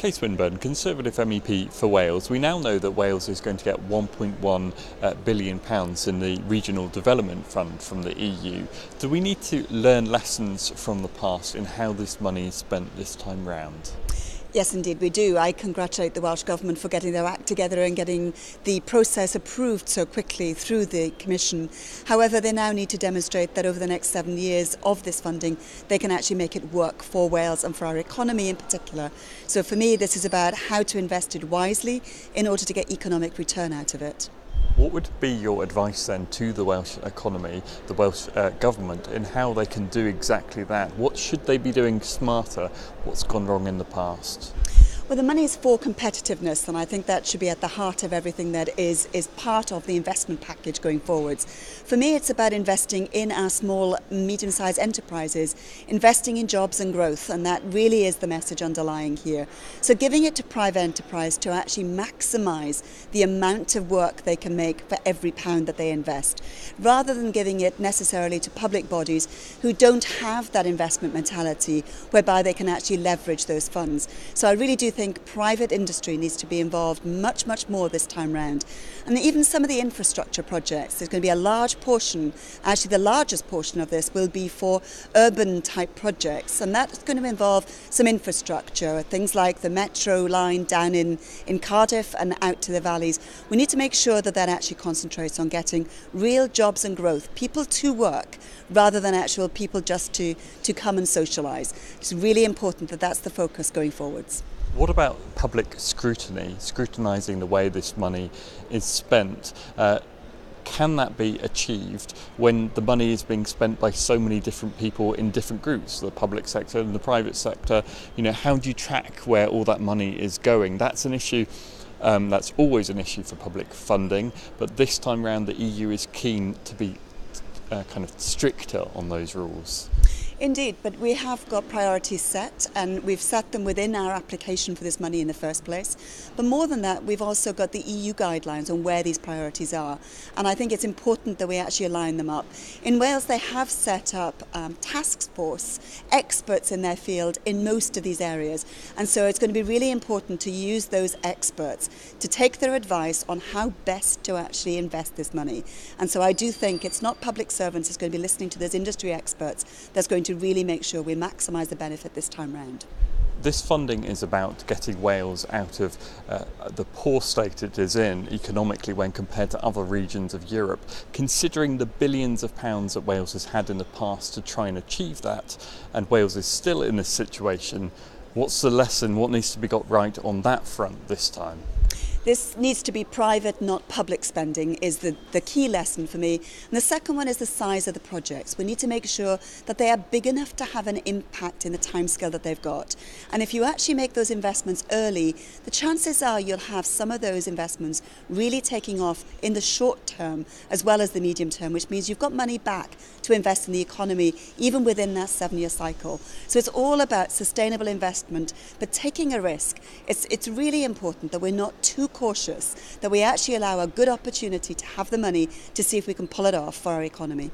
Kay Swinburne, Conservative MEP for Wales. We now know that Wales is going to get £1.1 billion in the Regional Development Fund from the EU. Do we need to learn lessons from the past in how this money is spent this time round? Yes, indeed, we do. I congratulate the Welsh Government for getting their act together and getting the process approved so quickly through the Commission. However, they now need to demonstrate that over the next 7 years of this funding, they can actually make it work for Wales and for our economy in particular. So for me, this is about how to invest it wisely in order to get economic return out of it. What would be your advice then to the Welsh economy, the Welsh Government, in how they can do exactly that? What should they be doing smarter? What's gone wrong in the past? Well, the money is for competitiveness, and I think that should be at the heart of everything that is part of the investment package going forwards. For me, it's about investing in our small, medium-sized enterprises, investing in jobs and growth, and that really is the message underlying here. So giving it to private enterprise to actually maximise the amount of work they can make for every pound that they invest, rather than giving it necessarily to public bodies who don't have that investment mentality whereby they can actually leverage those funds. So I really do think private industry needs to be involved much more this time round. And even some of the infrastructure projects, there's going to be a large portion, actually the largest portion of this will be for urban type projects, and that's going to involve some infrastructure, things like the metro line down in Cardiff and out to the valleys. We need to make sure that that actually concentrates on getting real jobs and growth, people to work rather than actual people just to come and socialise. It's really important that that's the focus going forwards. What about public scrutiny, scrutinising the way this money is spent? Can that be achieved when the money is being spent by so many different people in different groups, the public sector and the private sector? You know, how do you track where all that money is going? That's an issue. That's always an issue for public funding, but this time round the EU is keen to be kind of stricter on those rules. Indeed, but we have got priorities set, and we've set them within our application for this money in the first place. But more than that, we've also got the EU guidelines on where these priorities are, and I think it's important that we actually align them up. In Wales, they have set up task force, experts in their field in most of these areas, and so it's going to be really important to use those experts to take their advice on how best to actually invest this money. And so I do think it's not public servants, it's going to be listening to those industry experts that's going to really make sure we maximise the benefit this time round. This funding is about getting Wales out of the poor state it is in economically when compared to other regions of Europe. Considering the billions of pounds that Wales has had in the past to try and achieve that, and Wales is still in this situation, what's the lesson? What needs to be got right on that front this time? This needs to be private, not public spending, is the key lesson for me. And the second one is the size of the projects. We need to make sure that they are big enough to have an impact in the timescale that they've got. And if you actually make those investments early, the chances are you'll have some of those investments really taking off in the short term as well as the medium term, which means you've got money back to invest in the economy even within that 7-year cycle. So it's all about sustainable investment, but taking a risk. It's really important that we're not too cautious, that we actually allow a good opportunity to have the money to see if we can pull it off for our economy.